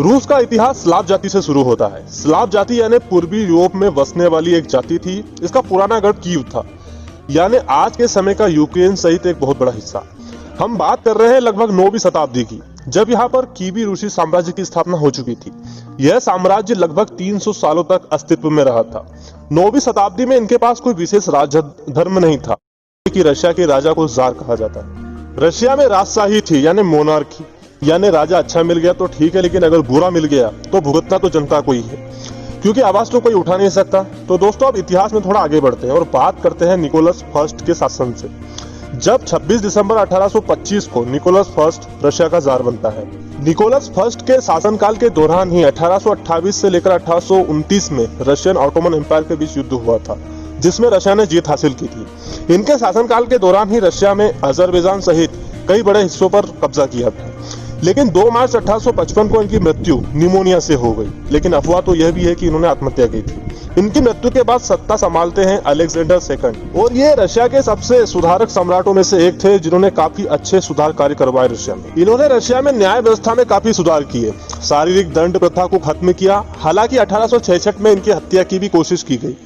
रूस का इतिहास स्लाव जाति से शुरू होता है। स्लाव जाति यानी पूर्वी यूरोप में बसने वाली एक जाति थी। इसका पुराना गढ़ कीव था, यानी आज के समय का यूक्रेन सहित एक बहुत बड़ा हिस्सा। हम बात कर रहे हैं लगभग 9वीं शताब्दी की, जब यहाँ पर कीवी रूसी साम्राज्य की स्थापना हो चुकी थी। यह साम्राज्य लगभग 300 सालों तक अस्तित्व में रहा था। 9वीं शताब्दी में इनके पास कोई विशेष राज धर्म नहीं था कि रशिया के राजा को जार कहा जाता है। रशिया में राजशाही थी, यानी मोनार्की, यानी राजा अच्छा मिल गया तो ठीक है, लेकिन अगर बुरा मिल गया तो भुगतना तो जनता को ही है, क्योंकि आवाज तो कोई उठा नहीं सकता। तो दोस्तों अब इतिहास में थोड़ा आगे बढ़ते हैं और बात करते हैं निकोलस फर्स्ट के शासन से। जब 26 दिसंबर 1825 को निकोलस फर्स्ट रशिया का जार बनता है। निकोलस फर्स्ट के शासनकाल के दौरान ही 1828 से लेकर 1829 में रशियन ऑटोमन एम्पायर के बीच युद्ध हुआ था, जिसमें रशिया ने जीत हासिल की थी। इनके शासनकाल के दौरान ही रशिया में अजरबैजान सहित कई बड़े हिस्सों पर कब्जा किया था, लेकिन 2 मार्च 1855 को इनकी मृत्यु निमोनिया से हो गई। लेकिन अफवाह तो यह भी है कि इन्होंने आत्महत्या की थी। इनकी मृत्यु के बाद सत्ता संभालते हैं अलेक्जेंडर सेकंड, और ये रशिया के सबसे सुधारक सम्राटों में से एक थे, जिन्होंने काफी अच्छे सुधार कार्य करवाए रशिया में। इन्होंने रशिया में न्याय व्यवस्था में काफी सुधार किए, शारीरिक दंड प्रथा को खत्म किया। हालांकि 1866 में इनकी हत्या की भी कोशिश की गई।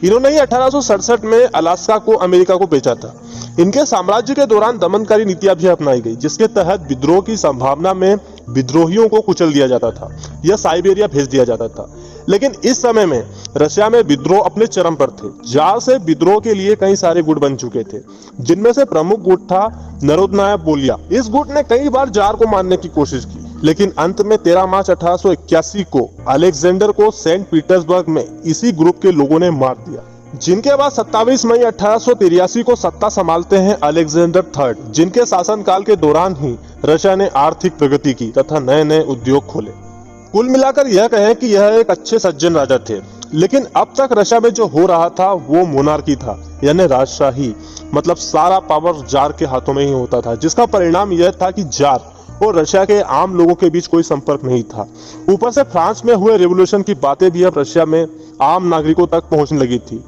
इन्होंने ही 1867 में अलास्का को अमेरिका को बेचा था। इनके साम्राज्य के दौरान दमनकारी नीतियां भी अपनाई गई, जिसके तहत विद्रोह की संभावना में विद्रोहियों को कुचल दिया जाता था या साइबेरिया भेज दिया जाता था। लेकिन इस समय में रशिया में विद्रोह अपने चरम पर थे। जार से विद्रोह के लिए कई सारे गुट बन चुके थे, जिनमें से प्रमुख गुट था नरोदनाया बोलिया। इस गुट ने कई बार जार को मारने की कोशिश की, लेकिन अंत में 13 मार्च 1881 को अलेक्जेंडर को सेंट पीटर्सबर्ग में इसी ग्रुप के लोगों ने मार दिया, जिनके बाद 27 मई 1883 को सत्ता संभालते हैं अलेक्जेंडर थर्ड, जिनके शासनकाल के दौरान ही रशिया ने आर्थिक प्रगति की तथा नए नए उद्योग खोले। कुल मिलाकर यह कहें कि यह एक अच्छे सज्जन राजा थे। लेकिन अब तक रशिया में जो हो रहा था वो मोनार्की था, यानी राजशाही, मतलब सारा पावर जार के हाथों में ही होता था, जिसका परिणाम यह था कि जार और रशिया के आम लोगों के बीच कोई संपर्क नहीं था। ऊपर से फ्रांस में हुए रिवॉल्यूशन की बातें भी अब रशिया में आम नागरिकों तक पहुंचने लगी थी।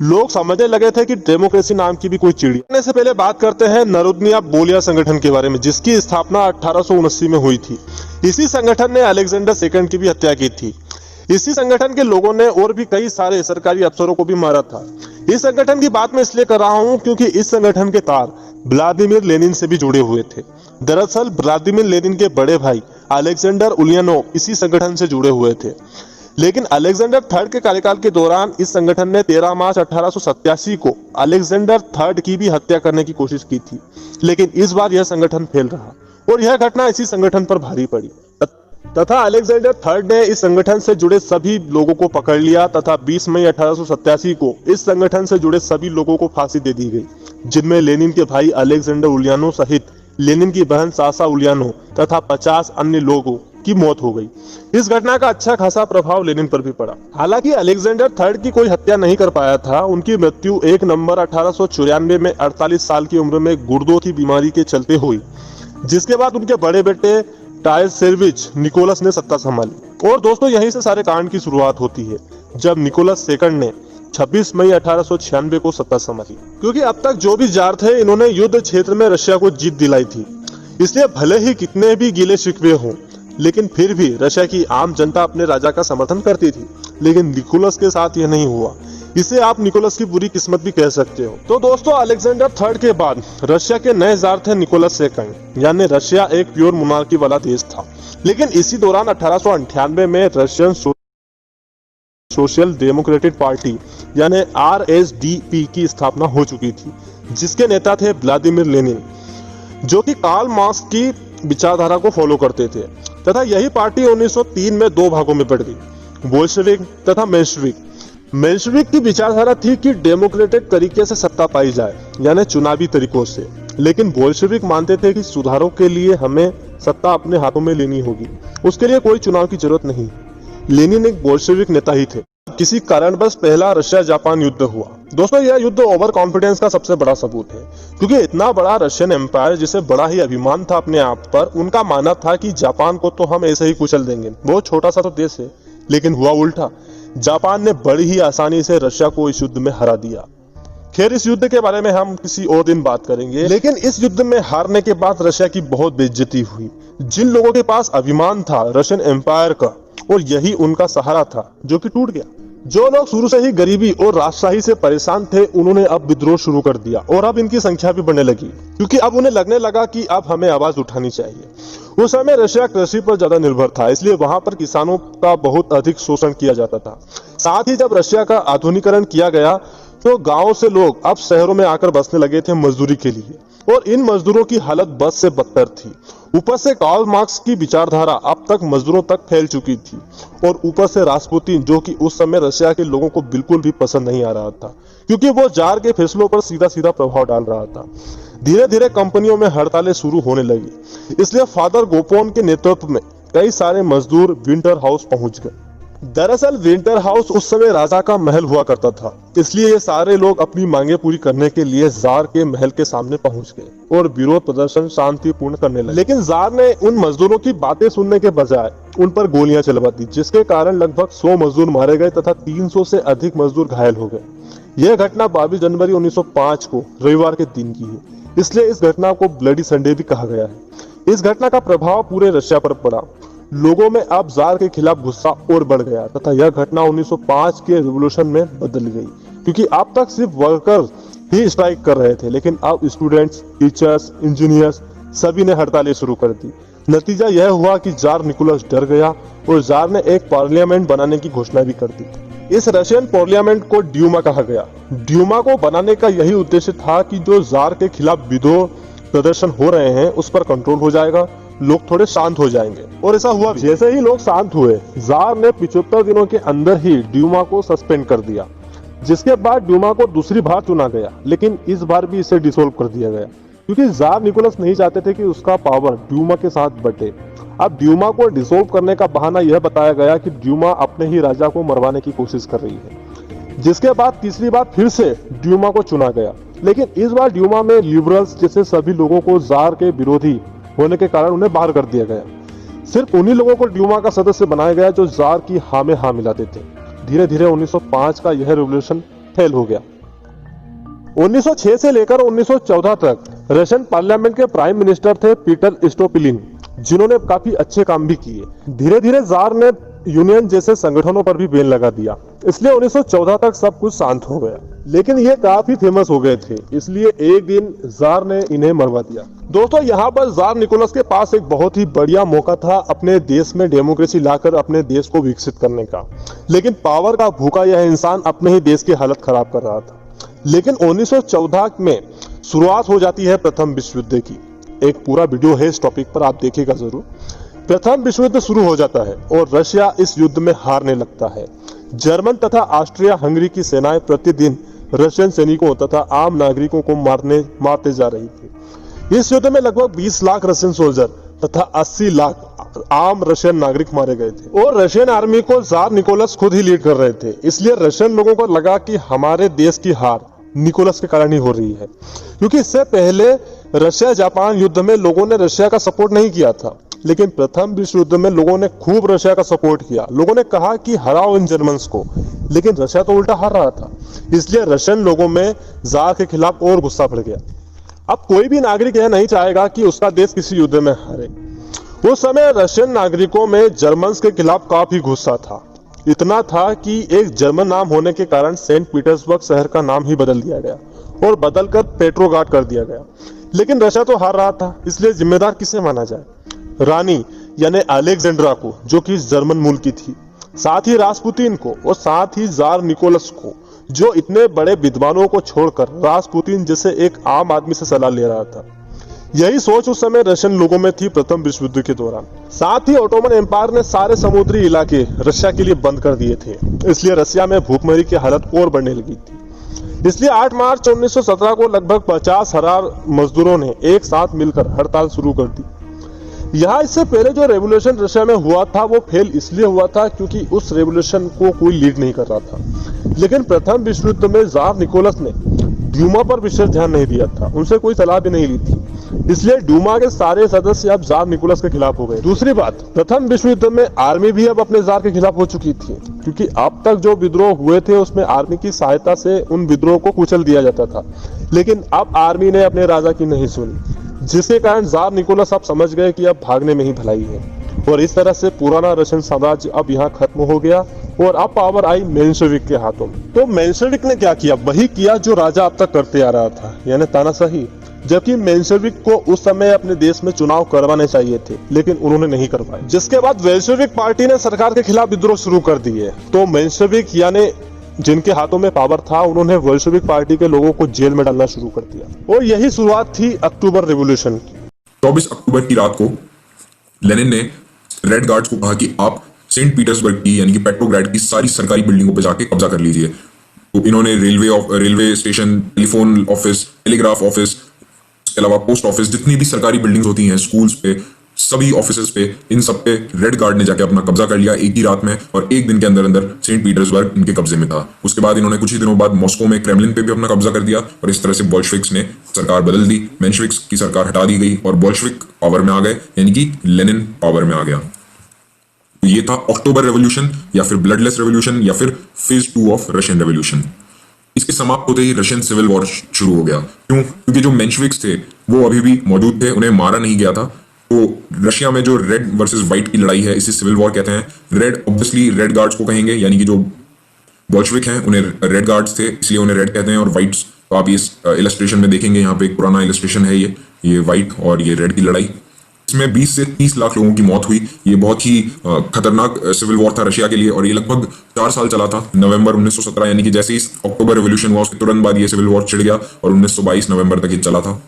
लोग समझने लगे थे कि डेमोक्रेसी नाम की भी कोई चिड़िया। करने से पहले बात करते हैं नरोदनिया बोलिया संगठन के बारे में, जिसकी स्थापना 1879 में हुई थी। इसी संगठन ने अलेक्जेंडर सेकंड की भी हत्या की थी। इसी संगठन के लोगों ने और भी कई सारे सरकारी अफसरों को भी मारा था। इस संगठन की बात मैं इसलिए कर रहा हूं क्योंकि इस संगठन के तार व्लादिमीर लेनिन से भी जुड़े हुए थे। दरअसल व्लादिमीर लेनिन के बड़े भाई अलेक्जेंडर उलियानोव इसी संगठन से जुड़े हुए थे। लेकिन अलेक्जेंडर थर्ड के कार्यकाल के दौरान इस संगठन ने 13 मार्च 1887 को अलेक्जेंडर थर्ड की भी हत्या करने की कोशिश की थी, लेकिन इस बार यह संगठन फेल रहा और यह घटना इसी संगठन पर भारी पड़ी तथा अलेक्जेंडर थर्ड ने इस संगठन से जुड़े सभी लोगों को पकड़ लिया तथा 20 मई 1887 को इस संगठन से जुड़े सभी लोगों को फांसी दे दी गई, जिनमें लेनिन के भाई अलेक्जेंडर उलियानोव सहित लेनिन की बहन सासा उलियानोव तथा 50 अन्य लोगों की मौत हो गई। इस घटना का अच्छा खासा प्रभाव लेनिन पर भी पड़ा। हालांकि अलेक्जेंडर थर्ड की कोई हत्या नहीं कर पाया था। उनकी मृत्यु 1 नवंबर 1894 में 48 साल की उम्र में गुर्दों की बीमारी के चलते हुई, जिसके बाद उनके बड़े बेटे टायरसेविच निकोलस ने सत्ता संभाली। और दोस्तों यहीं से सारे कांड की शुरुआत होती है, जब निकोलस सेकंड ने 26 मई 1896 को सत्ता संभाली। क्योंकि अब तक जो भी जार थे, इन्होंने युद्ध क्षेत्र में रशिया को जीत दिलाई थी, इसलिए भले ही कितने भी गिले शिकवे हों, लेकिन फिर भी रशिया की आम जनता अपने राजा का समर्थन करती थी। लेकिन निकोलस के साथ यह नहीं हुआ। इसे आप निकोलस की बुरी किस्मत भी कह सकते हो। तो दोस्तों अलेक्जेंडर थर्ड के बाद रशिया के नए जार थे निकोलस सेकंड, यानी रशिया एक प्योर मोनार्की वाला देश था। लेकिन इसी दौरान 1898 में रशियन सोशल डेमोक्रेटिक पार्टी यानी RSDP की स्थापना हो चुकी थी, जिसके नेता थे व्लादिमीर लेनिन, जो कि कार्ल मार्क्स की विचारधारा को फॉलो करते थे। तथा यही पार्टी 1903 में 2 भागों में बढ़ गई, बोल्शेविक तथा मेंशेविक। मेंशेविक की विचारधारा थी कि डेमोक्रेटिक तरीके से सत्ता पाई जाए, यानी चुनावी तरीकों से। लेकिन बोल्शेविक मानते थे कि सुधारों के लिए हमें सत्ता अपने हाथों में लेनी होगी, उसके लिए कोई चुनाव की जरूरत नहीं। लेनिन एक बोल्शेविक नेता ही थे। किसी कारणवश पहला रशिया जापान युद्ध हुआ। दोस्तों यह युद्ध ओवर कॉन्फिडेंस का सबसे बड़ा सबूत है, क्योंकि इतना बड़ा रशियन एम्पायर, जिसे बड़ा ही अभिमान था अपने आप पर, उनका मानना था कि जापान को तो हम ऐसे ही कुचल देंगे, बहुत छोटा सा तो देश है। लेकिन हुआ उल्टा। जापान ने बड़ी ही आसानी से रशिया को इस युद्ध में हरा दिया। खैर इस युद्ध के बारे में हम किसी और दिन बात करेंगे, लेकिन इस युद्ध में हारने के बाद रशिया की बहुत बेइज्जती हुई। जिन लोगों के पास अभिमान था रशियन एम्पायर का, और यही उनका सहारा था, जो कि टूट गया। जो लोग शुरू से ही गरीबी और राजशाही से परेशान थे, उन्होंने अब विद्रोह शुरू कर दिया और अब इनकी संख्या भी बढ़ने लगी, क्योंकि अब उन्हें लगने लगा कि अब हमें आवाज उठानी चाहिए। उस समय रशिया कृषि पर ज्यादा निर्भर था, इसलिए वहां पर किसानों का बहुत अधिक शोषण किया जाता था। साथ ही जब रशिया का आधुनिकीकरण किया गया तो गांव से लोग अब शहरों में आकर बसने लगे थे मजदूरी के लिए, और इन मजदूरों की हालत बद से बदतर थी। ऊपर से कार्ल मार्क्स की विचारधारा अब तक मजदूरों तक फैल चुकी थी, और ऊपर से रास्पुतिन, जो कि उस समय रशिया के लोगों को बिल्कुल भी पसंद नहीं आ रहा था, क्योंकि वो जार के फैसलों पर सीधा सीधा प्रभाव डाल रहा था। धीरे धीरे कंपनियों में हड़तालें शुरू होने लगी, इसलिए फादर गोपोन के नेतृत्व में कई सारे मजदूर विंटर हाउस पहुंच गए। दरअसल विंटर हाउस उस समय राजा का महल हुआ करता था, इसलिए ये सारे लोग अपनी मांगे पूरी करने के लिए जार के महल के सामने पहुंच गए और विरोध प्रदर्शन शांतिपूर्ण करने लगे। लेकिन जार ने उन मजदूरों की बातें सुनने के बजाय उन पर गोलियां चलवा दी, जिसके कारण लगभग 100 मजदूर मारे गए तथा 300 से अधिक मजदूर घायल हो गए। यह घटना 22 जनवरी 1905 को रविवार के दिन की है, इसलिए इस घटना को ब्लडी संडे भी कहा गया है। इस घटना का प्रभाव पूरे रशिया पर पड़ा। लोगों में अब जार के खिलाफ गुस्सा और बढ़ गया तथा यह घटना 1905 के रिवॉल्यूशन में बदल गई, क्योंकि अब तक सिर्फ वर्कर्स ही स्ट्राइक कर रहे थे, लेकिन अब स्टूडेंट्स, टीचर्स, इंजीनियर्स सभी ने हड़तालें शुरू कर दी। नतीजा यह हुआ कि जार निकोलस डर गया और जार ने एक पार्लियामेंट बनाने की घोषणा भी कर दी। इस रशियन पार्लियामेंट को ड्यूमा कहा गया। ड्यूमा को बनाने का यही उद्देश्य था कि जो जार के खिलाफ विद्रोह प्रदर्शन हो रहे हैं उस पर कंट्रोल हो जाएगा, लोग थोड़े शांत हो जाएंगे, और ऐसा हुआ। जैसे ही लोग शांत हुए, जार ने 75 दिनों के अंदर ही ड्यूमा को सस्पेंड कर दिया, जिसके बाद ड्यूमा को दूसरी बार चुना गया, लेकिन इस बार भी इसे डिसोल्व कर दिया गया, क्योंकि जार निकोलस नहीं चाहते थे कि उसका पावर ड्यूमा के साथ बटे। अब ड्यूमा को डिसोल्व करने का बहाना यह बताया गया कि ड्यूमा अपने ही राजा को मरवाने की कोशिश कर रही है, जिसके बाद तीसरी बार फिर से ड्यूमा को चुना गया, लेकिन इस बार ड्यूमा में लिबरल्स जैसे सभी लोगों को जार के विरोधी होने के कारण उन्हें बाहर कर दिया गया। सिर्फ उन्हीं लोगों को ड्यूमा का सदस्य बनाया गया जो जार की हाँ में हाँ मिलाते थे। धीरे धीरे 1905 का यह रिवॉल्यूशन फेल हो गया। 1906 से लेकर 1914 तक रशियन पार्लियामेंट के प्राइम मिनिस्टर थे पीटर स्टोपिलिन, जिन्होंने काफी अच्छे काम भी किए। धीरे धीरे जार ने यूनियन जैसे संगठनों पर भी बैन लगा दिया, इसलिए 1914 तक सब कुछ शांत हो गया। लेकिन ये काफी फेमस हो गए थे, इसलिए एक दिन जार ने इन्हें मरवा दिया। दोस्तों, यहाँ पर जार निकोलस के पास एक बहुत ही बढ़िया मौका था अपने देश में डेमोक्रेसी लाकर अपने देश को विकसित करने का, लेकिन पावर का भूखा यह इंसान अपने ही देश की हालत खराब कर रहा था। लेकिन 1914 में शुरुआत हो जाती है प्रथम विश्व युद्ध की। एक पूरा वीडियो है इस टॉपिक पर, आप देखिएगा जरूर। प्रथम विश्व युद्ध शुरू हो जाता है और रशिया इस युद्ध में हारने लगता है। जर्मन तथा ऑस्ट्रिया हंगरी की सेनाएं प्रतिदिन रशियन सैनिकों तथा आम नागरिकों को मारते जा रही थी। इस युद्ध में लगभग 20 लाख रशियन सोल्जर तथा 80 लाख आम रशियन नागरिक मारे गए थे, और रशियन आर्मी को जार निकोलस खुद ही लीड कर रहे थे। इसलिए रशियन लोगों को लगा कि हमारे देश की हार निकोलस के कारण ही हो रही है, क्योंकि इससे पहले रशिया जापान युद्ध में लोगों ने रशिया का सपोर्ट नहीं किया था, लेकिन प्रथम विश्व युद्ध में लोगों ने खूब रशिया का सपोर्ट किया। लोगों ने कहा कि हराओ इन जर्मन्स को, लेकिन रशिया तो उल्टा हार रहा था। इसलिए रशियन लोगों में जार के खिलाफ और गुस्सा बढ़ गया। अब कोई भी नागरिक यह नहीं चाहेगा कि उसका देश किसी युद्ध में हारे। उस समय रशियन नागरिकों में जर्मन्स के खिलाफ काफी गुस्सा था। इतना था कि एक जर्मन नाम होने के कारण सेंट पीटर्सबर्ग शहर का नाम ही बदल दिया गया और बदलकर पेट्रोग्राड कर दिया गया। लेकिन रशिया तो हार रहा था, इसलिए जिम्मेदार किसे माना जाए? रानी यानी अलेक्जेंड्रा को, जो कि जर्मन मूल की थी, साथ ही रास्पुतिन को, और साथ ही जार निकोलस को, जो इतने बड़े विद्वानों को छोड़कर रास्पुतिन जैसे एक आम आदमी से सलाह ले रहा था। यही सोच उस समय रशियन लोगों में थी प्रथम विश्व युद्ध के दौरान। साथ ही ऑटोमन एम्पायर ने सारे समुद्री इलाके रशिया के लिए बंद कर दिए थे, इसलिए रशिया में भूखमरी की हालत और बढ़ने लगी थी। इसलिए 8 मार्च 1917 को लगभग 50,000 मजदूरों ने एक साथ मिलकर हड़ताल शुरू कर दी। यहाँ इससे पहले जो रेवोल्यूशन रशिया में हुआ था वो फेल इसलिए हुआ था क्योंकि उस रेवोल्यूशन को कोई लीड नहीं कर रहा था। लेकिन प्रथम विश्व युद्ध में जार निकोलस ने ड्यूमा पर विशेष ध्यान नहीं दिया था, उनसे कोई सलाह भी नहीं ली थी। इसलिए ड्यूमा के सारे सदस्य अब जार निकोलस के खिलाफ हो गए। दूसरी बात, प्रथम विश्व युद्ध में आर्मी भी अब अपने जार के खिलाफ हो चुकी थी, क्योंकि अब तक जो विद्रोह हुए थे उसमें आर्मी की सहायता से उन विद्रोह को कुचल दिया जाता था, लेकिन अब आर्मी ने अपने राजा की नहीं सुनी, जिसके कारण जार निकोलस अब समझ गए कि अब भागने में ही भलाई है। और इस तरह से पुराना रशियन साम्राज्य अब यहाँ खत्म हो गया और अब पावर आई मेंशेविक के हाथों में। तो मेंशेविक ने क्या किया? वही किया जो राजा अब तक करते आ रहा था, यानी तानाशाही। जबकि मेंशेविक को उस समय अपने देश में चुनाव करवाने चाहिए थे, लेकिन उन्होंने नहीं करवाए। जिसके बाद बेल्शेविक पार्टी ने सरकार के खिलाफ विद्रोह शुरू कर दिए। तो मेंशेविक यानी जिनके हाथों में पावर था, उन्होंने बोल्शेविक पार्टी के लोगों को जेल में डालना शुरू कर दिया। और यही शुरुआत थी अक्टूबर रिवॉल्यूशन की। 24 अक्टूबर की रात को लेनिन ने रेड गार्ड्स को कहा कि आप सेंट पीटर्सबर्ग की यानी कि पेट्रोग्राड की सारी सरकारी बिल्डिंगों पर जाके कब्जा कर लीजिए। तो इन्होंने railway station, telephone office, telegraph office, इसके अलावा पोस्ट ऑफिस, जितनी भी सरकारी बिल्डिंग्स होती हैं, स्कूल्स पे, सभी ऑफिसेज पे, इन सब पे रेड गार्ड ने जाके अपना कब्जा कर लिया एक ही रात में, और एक दिन के अंदर अंदर सेंट पीटर्सबर्ग इनके कब्जे में था। उसके बाद इन्होंने कुछ ही दिनों बाद मॉस्को में क्रेमलिन पे भी अपना कब्जा कर दिया, और इस तरह से बोल्शेविक्स ने सरकार बदल दी। मेंशेविक्स की सरकार हटा दी गई और बोल्शेविक पावर में आ गए, यानी कि लेनिन पावर में आ गया। तो ये था अक्टूबर रेवोल्यूशन, या फिर ब्लडलेस रेवोल्यूशन, या फिर फेज 2 ऑफ रशियन रेवोल्यूशन। इसके समाप्त होते ही रशियन सिविल वॉर शुरू हो गया। क्यों? क्योंकि जो मेंशेविक्स थे वो अभी भी मौजूद थे, उन्हें मारा नहीं गया था। तो रशिया में जो रेड वर्सेस व्हाइट की लड़ाई है, इसे सिविल वॉर कहते हैं। रेड ऑब्वियसली रेड गार्ड्स को कहेंगे, यानी कि जो बोल्शेविक हैं उन्हें रेड गार्ड्स थे, इसलिए उन्हें रेड कहते हैं। और व्हाइट्स तो आप इस इलस्ट्रेशन में देखेंगे, यहाँ पे एक पुराना इलस्ट्रेशन है, ये व्हाइट और ये रेड की लड़ाई। इसमें 20 से 30 लाख लोगों की मौत हुई। ये बहुत ही खतरनाक सिविल वॉर था रशिया के लिए, और ये लगभग 4 साल चला था। नवंबर 1917, यानी कि जैसे ही अक्टूबर रेवोल्यूशन हुआ उसके तुरंत बाद ये सिविल वॉर छिड़ गया, और 1922 नवंबर तक ये चला था।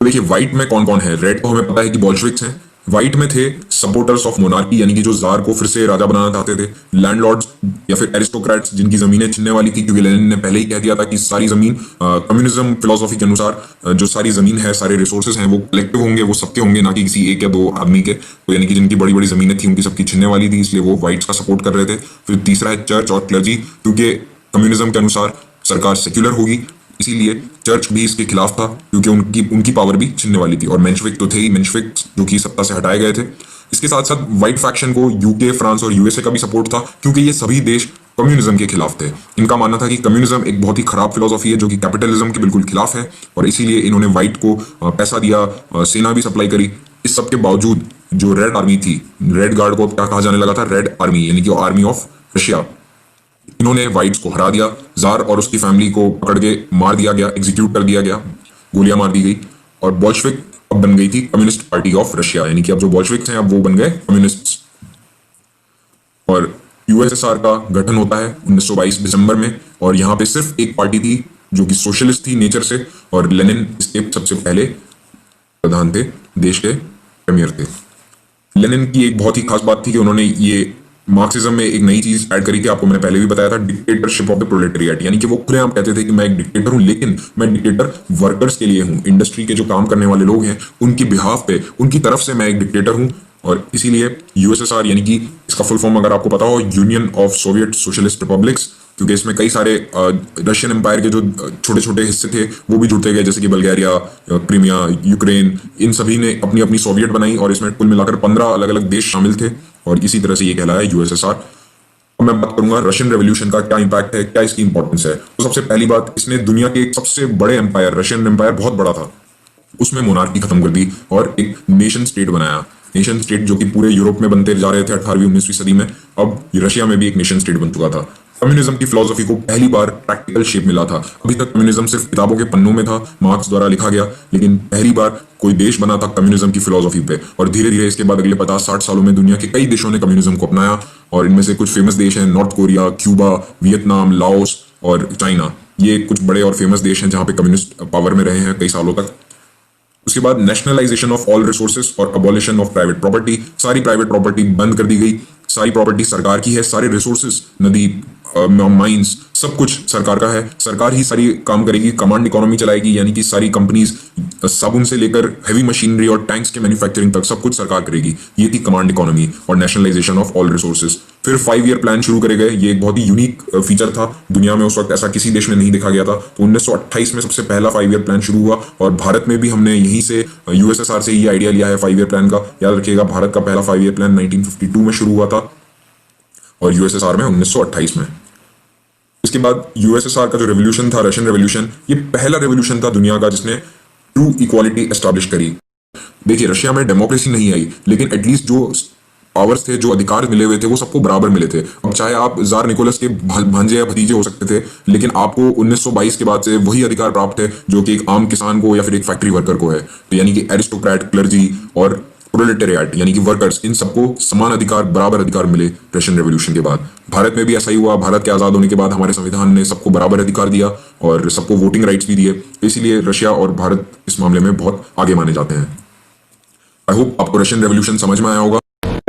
तो देखिए व्हाइट में कौन कौन है। रेड को हमें पता है कि बोल्शेविक्स हैं। व्हाइट में थे सपोर्टर्स ऑफ मोनार्की, यानी कि जो जार को फिर से राजा बनाना चाहते थे, लैंडलॉर्ड्स या फिर एरिस्टोक्रेट्स, जिनकी जमीनें छीनने वाली थी, क्योंकि लेनिन ने पहले ही कह दिया था कि सारी जमीन कम्युनिज्म फिलोसॉफी के अनुसार जो सारी जमीन है, सारे रिसोर्सेज हैं, वो कलेक्टिव होंगे, वो सबके होंगे, ना कि किसी एक या दो आदमी के। तो यानी कि जिनकी बड़ी बड़ी जमीनें थी उनकी सबकी छीनने वाली थी, इसलिए वो व्हाइट्स का सपोर्ट कर रहे थे। फिर तीसरा है चर्च और क्लर्जी, क्योंकि कम्युनिज्म के अनुसार सरकार सेक्युलर होगी, इसीलिए चर्च भी इसके खिलाफ था, क्योंकि उनकी पावर भी छिनने वाली थी। और मेंशेविक तो थे ही, मेंशेविक जो कि सत्ता से हटाए गए थे। इसके साथ साथ व्हाइट फैक्शन को यूके, फ्रांस और यूएसए का भी सपोर्ट था, क्योंकि ये सभी देश कम्युनिज्म के खिलाफ थे। इनका मानना था कि कम्युनिज्म एक बहुत ही खराब फिलोसॉफी है, जो कि कैपिटलिज्म के बिल्कुल खिलाफ है, और इसीलिए इन्होंने व्हाइट को पैसा दिया, सेना भी सप्लाई करी। इस सब के बावजूद जो रेड आर्मी थी, रेड गार्ड को क्या कहा जाने लगा था? रेड आर्मी, यानी कि आर्मी ऑफ रशिया। इन्होंने व्हाइट्स को हरा दिया, जार और उसकी फैमिली को पकड़ के मार दिया गया, एग्जीक्यूट कर दिया गया, गोलियां मार दी गई, और बोल्शेविक अब बन गई थी कम्युनिस्ट पार्टी ऑफ रशिया, यानी कि अब जो बोल्शेविक्स हैं अब वो बन गए कम्युनिस्ट्स। और यूएसएसआर का गठन होता है 1922 दिसंबर में, और यहाँ पे सिर्फ एक पार्टी थी जो कि सोशलिस्ट थी नेचर से, और लेनिन इसके सबसे पहले प्रधान थे, देश के प्रीमियर थे। लेनिन की एक बहुत ही खास बात थी कि उन्होंने ये मार्क्सिज्म में एक नई चीज ऐड करी थी, आपको मैंने पहले भी बताया था, डिक्टेटरशिप ऑफ द प्रोलेटेरिएट। यानी कि वो खुलेआम कहते थे कि मैं एक डिक्टेटर हूं, लेकिन मैं डिक्टेटर वर्कर्स के लिए हूं, इंडस्ट्री के जो काम करने वाले लोग हैं उनकी बिहाफ पे, उनकी तरफ से मैं एक डिक्टेटर हूं। और इसीलिए यूएसएसआर, यानी कि इसका फुल फॉर्म अगर आपको पता हो, union of Soviet socialist republics, क्योंकि इसमें कई सारे रशियन एम्पायर के जो छोटे छोटे हिस्से थे वो भी जुड़ते गए, जैसे कि बल्गारिया, क्रीमिया, यूक्रेन, इन सभी ने अपनी अपनी सोवियत बनाई, और इसमें कुल मिलाकर 15 अलग अलग देश शामिल थे, और इसी तरह से ये कहलाया यूएसएसआर। अब मैं बात करूंगा रशियन रेवोल्यूशन का क्या इंपैक्ट है, क्या इसकी इंपॉर्टेंस है। तो सबसे पहली बात, इसने दुनिया के एक सबसे बड़े एम्पायर, रशियन एम्पायर बहुत बड़ा था, उसमें मोनार्की खत्म कर दी और एक नेशन स्टेट बनाया। नेशन स्टेट जो कि पूरे यूरोप में बनते जा रहे थे 18वीं 19वीं सदी में, अब रशिया में भी एक नेशन स्टेट बन चुका था। कम्युनिज्म की फिलोसॉफी को पहली बार प्रैक्टिकल शेप मिला था। अभी तक कम्युनिज्म सिर्फ किताबों के पन्नों में था, मार्क्स द्वारा लिखा गया, लेकिन पहली बार कोई देश बना था कम्युनिज्म की फिलोसॉफी पे। और धीरे धीरे इसके बाद अगले 50-60 सालों में दुनिया के कई देशों ने कम्युनिज्म को अपनाया, और इनमें से कुछ फेमस देश हैं, north Korea, Cuba, Vietnam, Laos और चाइना। ये कुछ बड़े और फेमस देश हैं जहां पे कम्युनिस्ट पावर में रहे हैं कई सालों तक। उसके बाद नेशनलाइजेशन ऑफ ऑल रिसोर्सेज और अबॉलिशन ऑफ प्राइवेट प्रॉपर्टी, सारी प्राइवेट प्रॉपर्टी बंद कर दी गई, सारी प्रॉपर्टी सरकार की है, सारे रिसोर्सेज, नदी, माइंस, सब कुछ सरकार का है, सरकार ही सारी काम करेगी, कमांड इकोनॉमी चलाएगी, यानी कि सारी कंपनीज, साबुन से लेकर हैवी मशीनरी और टैंक्स के मैन्युफैक्चरिंग तक सब कुछ सरकार करेगी। ये थी कमांड इकोनॉमी और नेशनलाइजेशन ऑफ ऑल रिसोर्सेज। फिर 5 ईयर प्लान शुरू करे गए। ये एक बहुत ही यूनिक फीचर था, दुनिया में उस वक्त ऐसा किसी देश में नहीं देखा गया था। तो 1928 में सबसे पहला 5 ईयर प्लान शुरू हुआ और भारत में भी हमने यहीं से यूएसएसआर से ये आइडिया लिया है 5 ईयर प्लान का। याद रखिएगा, भारत का पहला 5 ईयर प्लान 1952 में शुरू हुआ था और यूएसएसआर में 1928 में। इसके बाद यूएसएसआर का जो रेवोल्यूशन था, रशियन रेवोल्यूशन, ये पहला रेवोल्यूशन था दुनिया का जिसने ट्रू इक्वालिटी एस्टैब्लिश करी। देखिए, रशिया में डेमोक्रेसी नहीं आई, लेकिन एटलीस्ट जो पावर्स थे, जो अधिकार मिले हुए थे, वो सबको बराबर मिले थे। अब चाहे आप जार निकोलस के भांजे या भतीजे हो सकते थे, लेकिन आपको 1922 के बाद से वही अधिकार प्राप्त है जो कि एक आम किसान को या फिर एक फैक्ट्री वर्कर को है। तो यानी कि एरिस्टोक्रेट, क्लर्जी और प्रोलेटेरिएट यानी कि वर्कर्स, इन सबको समान अधिकार, बराबर अधिकार मिले रशियन रेवोल्यूशन के बाद। भारत में भी ऐसा ही हुआ। भारत के आजाद होने के बाद हमारे संविधान ने सबको बराबर अधिकार दिया और सबको वोटिंग राइट्स भी दिए। इसीलिए रशिया और भारत इस मामले में बहुत आगे माने जाते हैं। आई होप आपको रशियन रेवोल्यूशन समझ में आया होगा।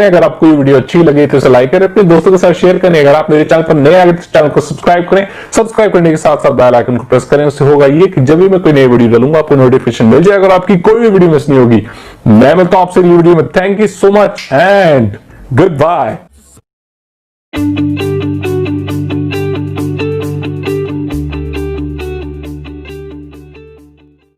अगर आपको ये वीडियो अच्छी लगी तो इसे लाइक करें, अपने दोस्तों के साथ शेयर करें। अगर आप मेरे चैनल पर नए आए तो चैनल को सब्सक्राइब करें। सब्सक्राइब करने के साथ साथ बेल आइकन को प्रेस करें। उससे होगा ये कि जब भी मैं कोई नई वीडियो डालूंगा आपको नोटिफिकेशन मिल जाएगा और आपकी कोई भी वीडियो मिस नहीं होगी। मैं मिलता हूं आपसे अगली वीडियो में। Thank you so much and good bye.